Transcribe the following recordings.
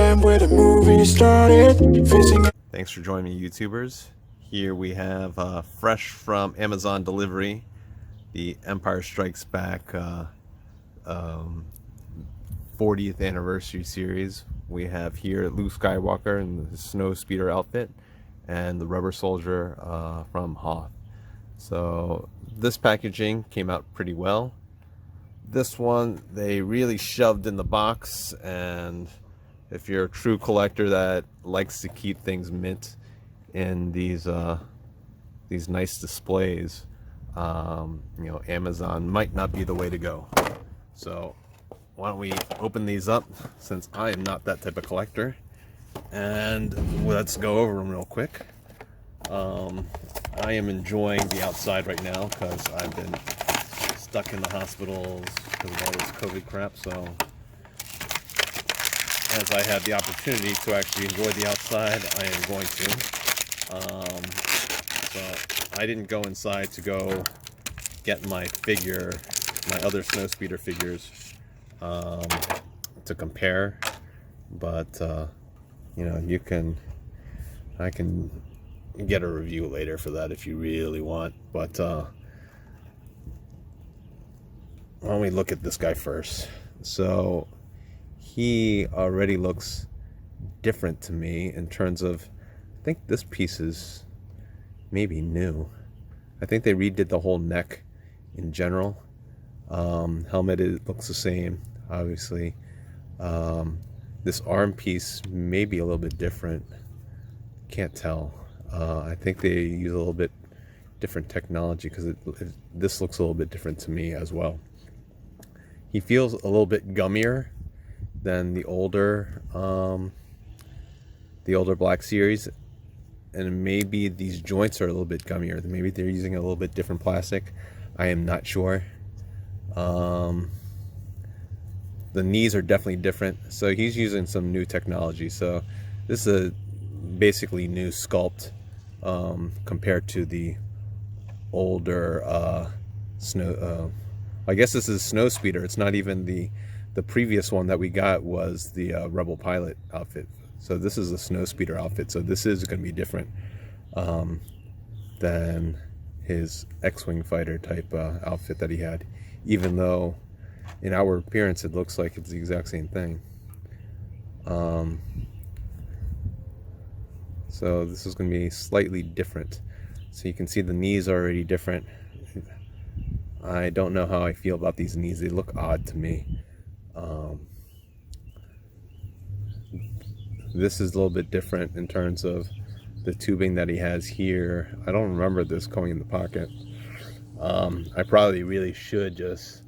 time where the movie started. Thanks for joining me, YouTubers. Here we have fresh from Amazon delivery, the Empire Strikes Back 40th anniversary series. We have here Luke Skywalker in the snow speeder outfit and the rubber soldier from Hoth. So this packaging came out pretty well. This one they really shoved in the box, and if you're a true collector that likes to keep things mint in these nice displays, Amazon might not be the way to go. So why don't we open these up, since I am not that type of collector, and let's go over them real quick. I am enjoying the outside right now because I've been stuck in the hospitals because of all this COVID crap. So as I have the opportunity to actually enjoy the outside, I am going to. So I didn't go inside to go get my other snowspeeder figures to compare, but I can get a review later for that if you really want. But why don't we look at this guy first? So he already looks different to me in terms of, I think this piece is maybe new. I think they redid the whole neck in general. Helmet, it looks the same, obviously. This arm piece may be a little bit different. Can't tell. I think they use a little bit different technology because this looks a little bit different to me as well. He feels a little bit gummier than the older Black Series, and maybe these joints are a little bit gummier. Maybe they're using a little bit different plastic. I am not sure. The knees are definitely different, so he's using some new technology. So this is a basically new sculpt compared to the older I guess this is Snow Speeder. It's not even the previous one that we got was the Rebel Pilot outfit. So this is a Snow Speeder outfit. So this is going to be different than his X-Wing fighter type outfit that he had, even though in our appearance it looks like it's the exact same thing. So this is going to be slightly different. So you can see the knees are already different. I don't know how I feel about these knees. They look odd to me. This is a little bit different in terms of the tubing that he has here. I don't remember this going in the pocket. I probably really should just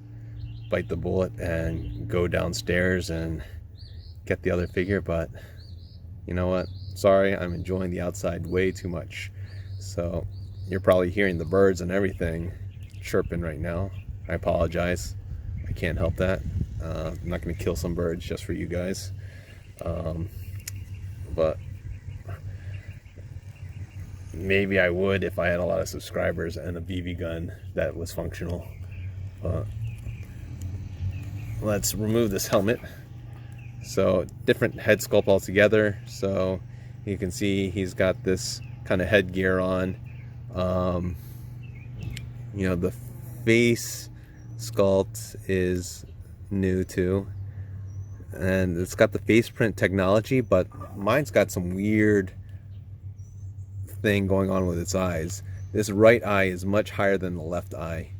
bite the bullet and go downstairs and get the other figure, but you know what? Sorry, I'm enjoying the outside way too much. So you're probably hearing the birds and everything chirping right now. I apologize. I can't help that. I'm not going to kill some birds just for you guys. But maybe I would if I had a lot of subscribers and a BB gun that was functional. Let's remove this helmet. So different head sculpt altogether. So you can see he's got this kind of headgear on. The face sculpt is new too, and it's got the face print technology, but mine's got some weird thing going on with its eyes. This right eye is much higher than the left eye,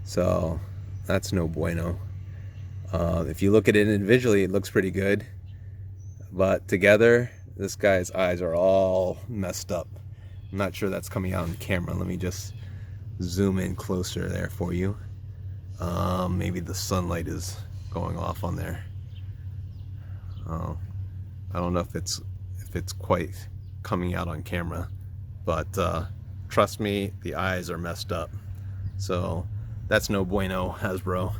so that's no bueno. If you look at it individually, it looks pretty good, but together this guy's eyes are all messed up. I'm not sure that's coming out on camera. Let me just zoom in closer there for you. Maybe the sunlight is going off on there. I don't know if it's quite coming out on camera, but trust me, the eyes are messed up. So that's no bueno, Hasbro.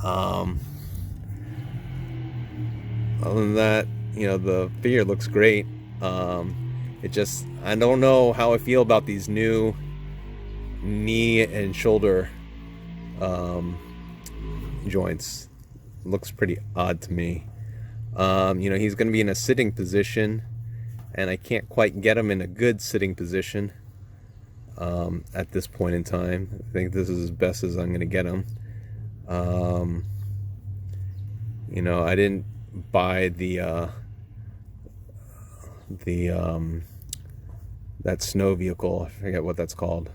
Other than that, the figure looks great. I don't know how I feel about these new knee and shoulder joints. Looks pretty odd to me. He's going to be in a sitting position, and I can't quite get him in a good sitting position at this point in time. I think this is as best as I'm going to get him. I didn't buy that snow vehicle. I forget what that's called.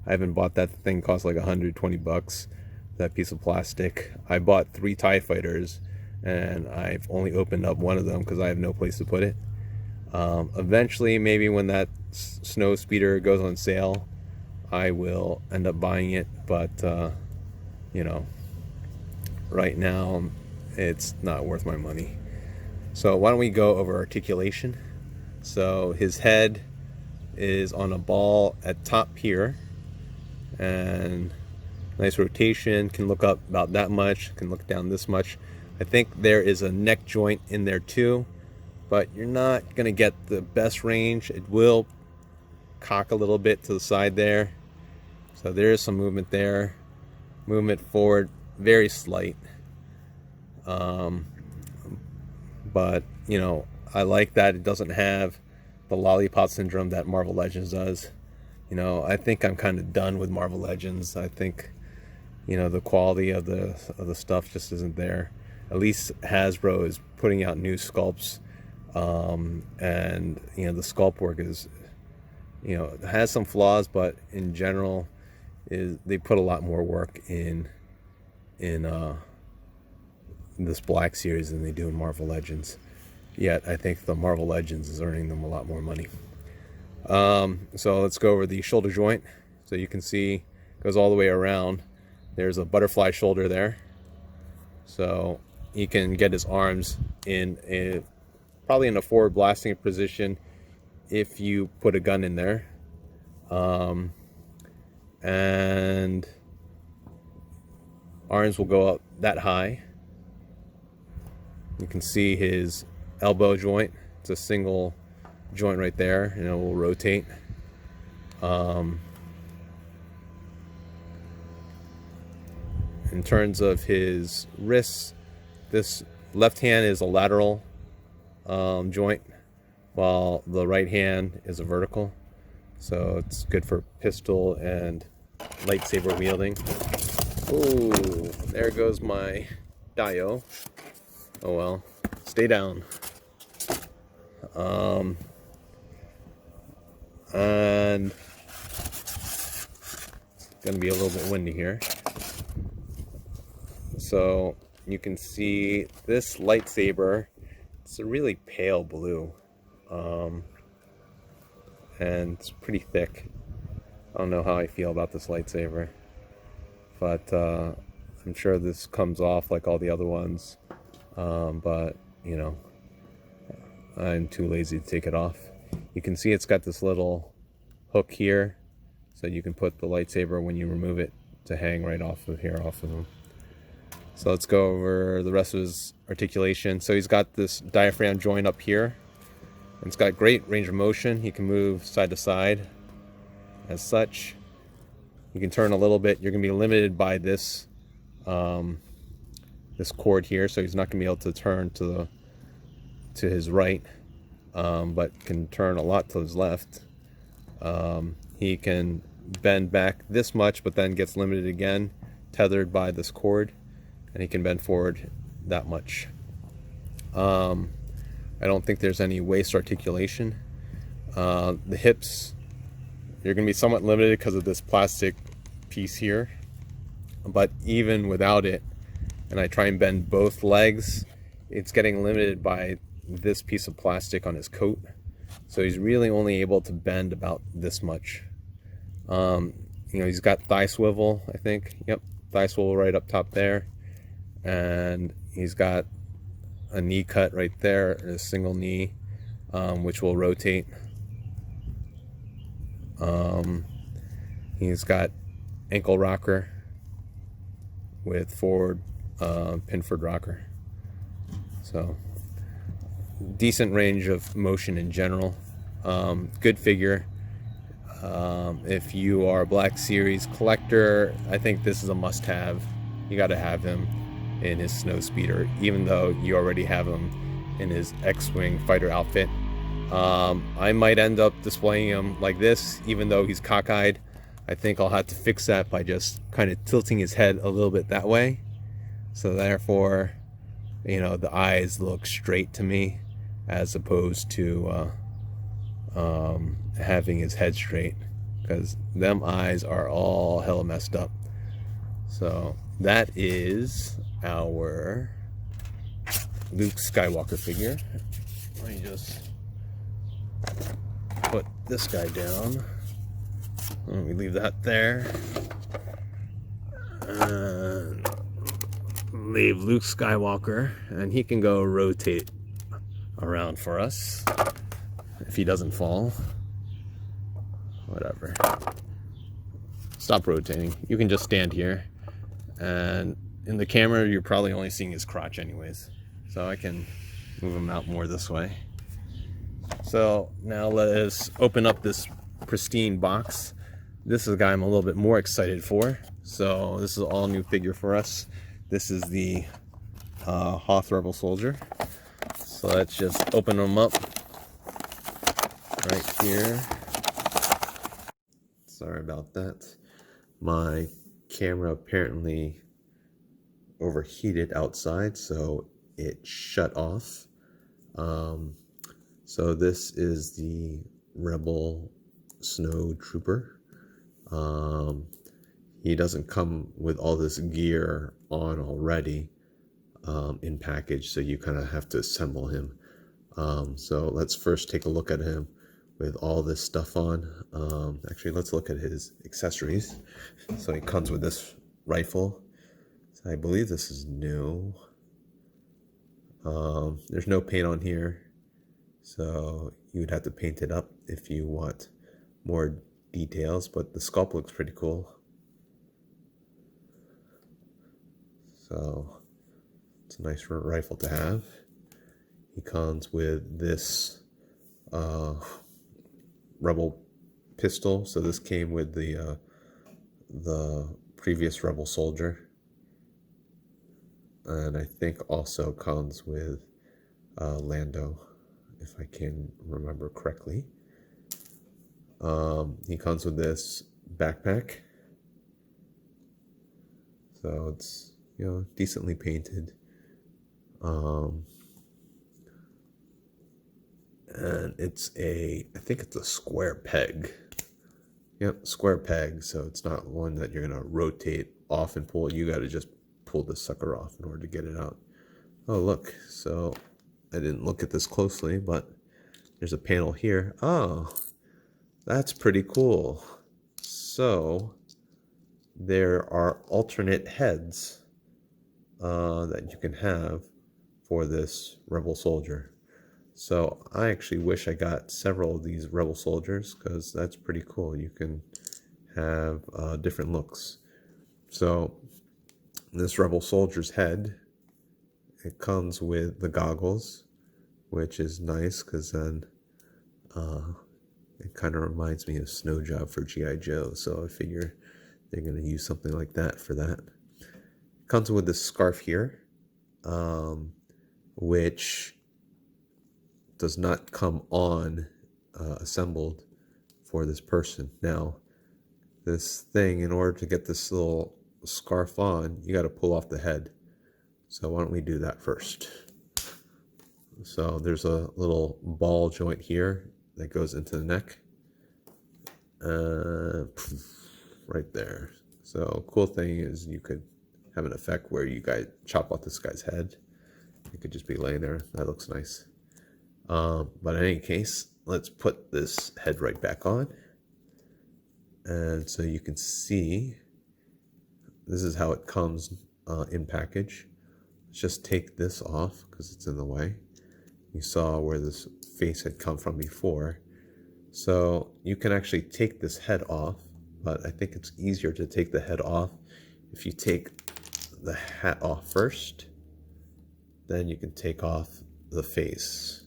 I haven't bought that thing. Cost like $120, that piece of plastic. I bought 3 TIE fighters, and I've only opened up one of them because I have no place to put it. Eventually, maybe when that snow speeder goes on sale, I will end up buying it, but right now it's not worth my money. So why don't we go over articulation? So his head is on a ball at top here, and nice rotation, can look up about that much, can look down this much. I think there is a neck joint in there too, but you're not going to get the best range. It will cock a little bit to the side there, so there is some movement there. Movement forward, very slight. But I like that it doesn't have the lollipop syndrome that Marvel Legends does. I think I'm kind of done with Marvel Legends. I think the quality of the stuff just isn't there. At least Hasbro is putting out new sculpts, and the sculpt work is it has some flaws, but in general they put a lot more work in this Black Series than they do in Marvel Legends. Yet I think the Marvel Legends is earning them a lot more money. So let's go over the shoulder joint. So you can see it goes all the way around. There's a butterfly shoulder there, so he can get his arms probably in a forward blasting position if you put a gun in there. And arms will go up that high. You can see his elbow joint. It's a single joint right there, and it will rotate. In terms of his wrists, this left hand is a lateral joint, while the right hand is a vertical. So it's good for pistol and lightsaber wielding. Ooh, there goes my Dio. Oh well, stay down. And it's gonna be a little bit windy here. So you can see this lightsaber. It's a really pale blue, and it's pretty thick. I don't know how I feel about this lightsaber, but I'm sure this comes off like all the other ones. But I'm too lazy to take it off. You can see it's got this little hook here, so you can put the lightsaber when you remove it to hang right off of him. So let's go over the rest of his articulation. So he's got this diaphragm joint up here, and it's got great range of motion. He can move side to side as such. You can turn a little bit. You're going to be limited by this this cord here, so he's not going to be able to turn to his right, but can turn a lot to his left. He can bend back this much, but then gets limited again, tethered by this cord, and he can bend forward that much. I don't think there's any waist articulation. The hips, you're going to be somewhat limited because of this plastic piece here, but even without it, and I try and bend both legs, it's getting limited by this piece of plastic on his coat. So he's really only able to bend about this much. He's got thigh swivel, I think. Yep, thigh swivel right up top there. And he's got a knee cut right there, a single knee, which will rotate. He's got ankle rocker with forward pinford rocker. So decent range of motion in general. Good figure. If you are a Black Series collector, I think this is a must-have. You got to have him in his snow speeder, even though you already have him in his X-Wing fighter outfit. I might end up displaying him like this, even though he's cockeyed. I think I'll have to fix that by just kind of tilting his head a little bit that way. So therefore, you know, the eyes look straight to me as opposed to having his head straight, because them eyes are all hella messed up. So that is our Luke Skywalker figure. Let me just put this guy down. Let me leave that there. And leave Luke Skywalker, and he can go rotate around for us if he doesn't fall. Whatever. Stop rotating. You can just stand here, and in the camera you're probably only seeing his crotch anyways, so I can move him out more this way. So now let us open up this pristine box. This is a guy I'm a little bit more excited for. So this is an all new figure for us. This is the Hoth Rebel Soldier. So let's just open them up right here. Sorry about that. My camera apparently overheated outside, so it shut off. So this is the Rebel Snow Trooper. He doesn't come with all this gear on already in package, so you kind of have to assemble him. So let's first take a look at him with all this stuff on. Actually, let's look at his accessories. So he comes with this rifle. So I believe this is new. There's no paint on here, so you would have to paint it up if you want more details, but the sculpt looks pretty cool. So it's a nice rifle to have. He comes with this Rebel pistol. So this came with the previous Rebel Soldier, and I think also comes with Lando, if I can remember correctly. He comes with this backpack, so it's, you know, decently painted. And it's I think it's a square peg. Yep, square peg, so it's not one that you're gonna rotate off and pull. You gotta just pull the sucker off in order to get it out. Oh look, so I didn't look at this closely, but there's a panel here. Oh, that's pretty cool. So there are alternate heads that you can have for this Rebel Soldier. So I actually wish I got several of these Rebel Soldiers, because that's pretty cool. You can have different looks. So this Rebel Soldier's head, it comes with the goggles, which is nice, because then it kind of reminds me of Snow Job for G.I. Joe. So I figure they're going to use something like that for that. It comes with this scarf here, which does not come on assembled for this person. Now, this thing, in order to get this little scarf on, you got to pull off the head. So why don't we do that first? So there's a little ball joint here that goes into the neck. Right there. So cool thing is you could have an effect where you guys chop off this guy's head. It could just be laying there. That looks nice. But in any case, let's put this head right back on. And so you can see, this is how it comes in package. Let's just take this off because it's in the way. You saw where this face had come from before. So you can actually take this head off, but I think it's easier to take the head off if you take the hat off first. Then you can take off the face.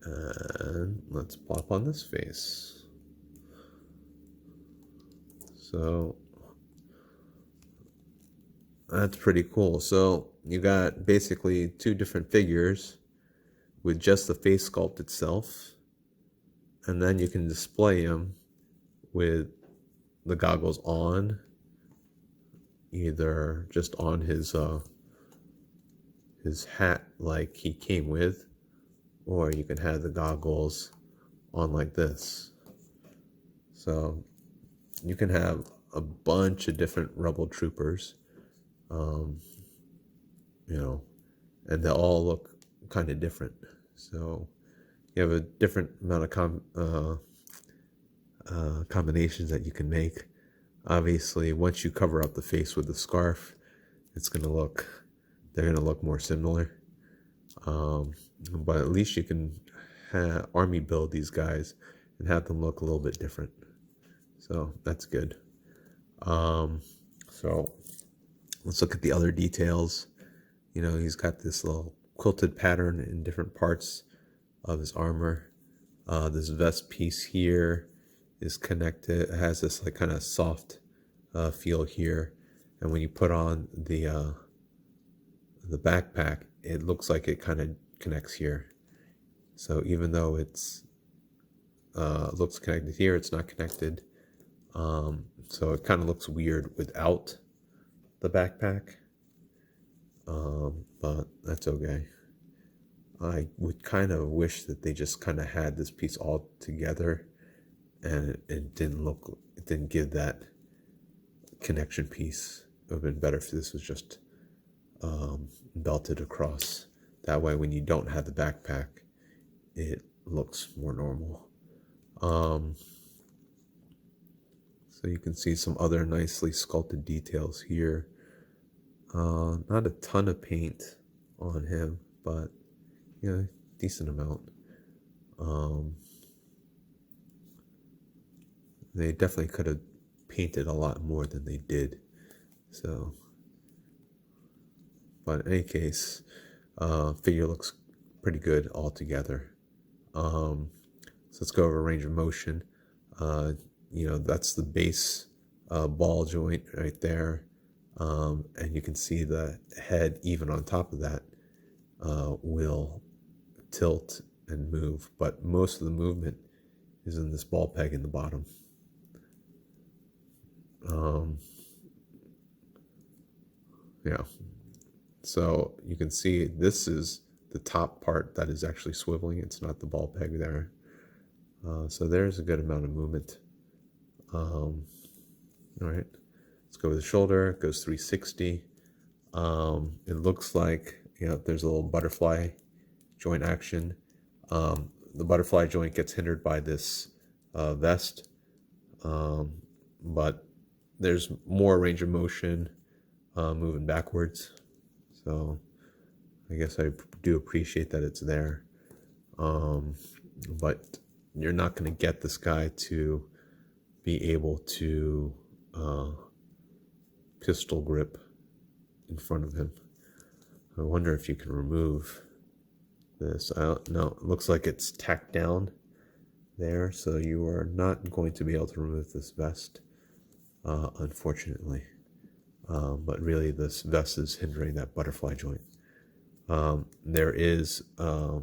And let's plop on this face. So that's pretty cool. So you got basically two different figures with just the face sculpt itself, and then you can display him with the goggles on, either just on his hat like he came with, or you can have the goggles on like this. So you can have a bunch of different rebel troopers, you know, and they all look kind of different. So you have a different amount of combinations that you can make. Obviously, once you cover up the face with the scarf, they're gonna look more similar. But at least you can army build these guys and have them look a little bit different. So that's good. So let's look at the other details. You know, he's got this little quilted pattern in different parts of his armor. This vest piece here is connected. It has this like kind of soft feel here, and when you put on the backpack, it looks like it kind of connects here. So even though it's looks connected here, it's not connected. So it kind of looks weird without the backpack, but that's okay. I would kind of wish that they just kind of had this piece all together, and it didn't give that connection piece. It would have been better if this was just belted across. That way, when you don't have the backpack, it looks more normal. So you can see some other nicely sculpted details here. Not a ton of paint on him, but decent amount. They definitely could have painted a lot more than they did. So, but in any case, figure looks pretty good altogether. So let's go over range of motion. That's the base ball joint right there. And you can see the head, even on top of that, will tilt and move, but most of the movement is in this ball peg in the bottom. So you can see this is the top part that is actually swiveling. It's not the ball peg there. So there's a good amount of movement. All right, let's go with the shoulder. It goes 360. It looks like there's a little butterfly joint action. The butterfly joint gets hindered by this vest, but there's more range of motion moving backwards. So I guess I do appreciate that it's there. But you're not going to get this guy to be able to pistol grip in front of him. I wonder if you can remove this. I don't know. It looks like it's tacked down there, so you are not going to be able to remove this vest, unfortunately. But really, this vest is hindering that butterfly joint. There is a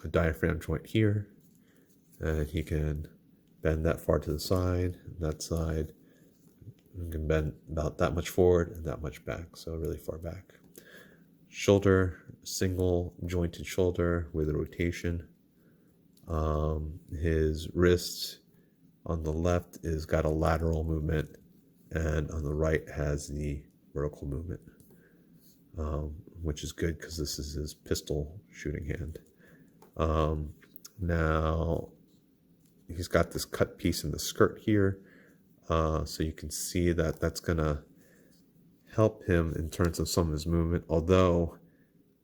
diaphragm joint here, and he can bend that far to the side, and that side. You can bend about that much forward and that much back, so really far back. Shoulder, single jointed shoulder with a rotation. His wrist on the left is got a lateral movement, and on the right has the vertical movement, which is good because this is his pistol shooting hand. Now he's got this cut piece in the skirt here, so you can see that that's gonna help him in terms of some of his movement, although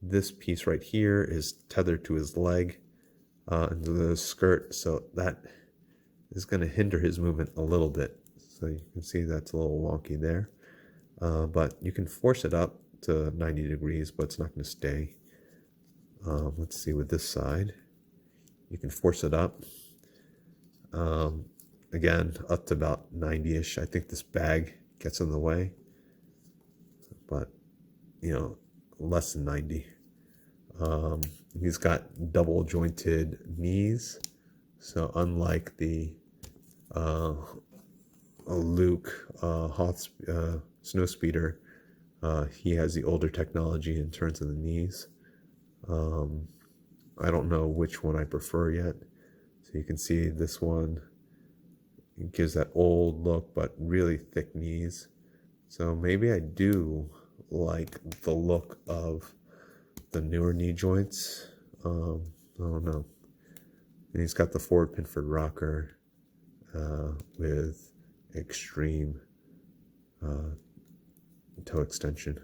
this piece right here is tethered to his leg into the skirt, so that is going to hinder his movement a little bit. So you can see that's a little wonky there, but you can force it up to 90 degrees, but it's not going to stay. Let's see with this side, you can force it up again up to about 90ish. I think this bag gets in the way, but less than 90. He's got double jointed knees, so unlike the Luke Hoth snowspeeder, he has the older technology in terms of the knees. I don't know which one I prefer yet. So you can see this one, it gives that old look, but really thick knees. So maybe I do like the look of the newer knee joints. I don't know. And he's got the forward pinford rocker with extreme toe extension.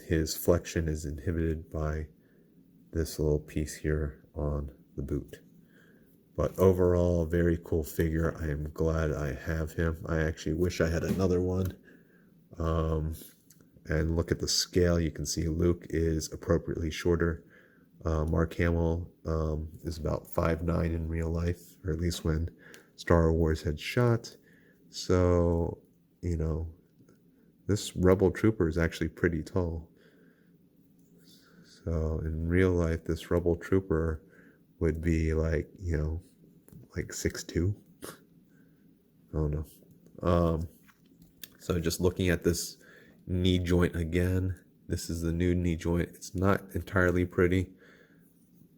His flexion is inhibited by this little piece here on the boot. But overall, very cool figure. I am glad I have him. I actually wish I had another one. And look at the scale. You can see Luke is appropriately shorter. Mark Hamill is about 5'9" in real life, or at least when Star Wars had shot. So, you know, this Rebel Trooper is actually pretty tall. So in real life, this Rebel Trooper would be like, you know, like 6'2". I don't know. So just looking at this knee joint again, this is the new knee joint. It's not entirely pretty,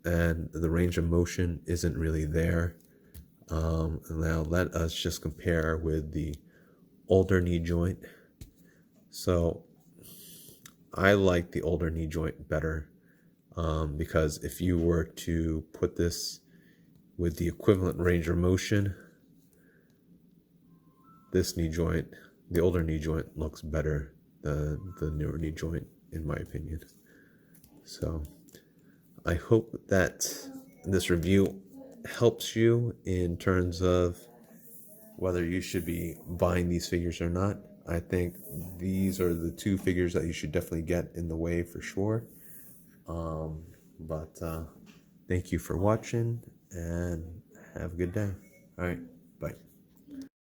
and the range of motion isn't really there. Now let us just compare with the older knee joint. So I like the older knee joint better, because if you were to put this with the equivalent range of motion, this knee joint, the older knee joint, looks better than the newer knee joint, in my opinion. So I hope that this review helps you in terms of whether you should be buying these figures or not. I think these are the two figures that you should definitely get in the way for sure. But thank you for watching, and have a good day. All right, bye.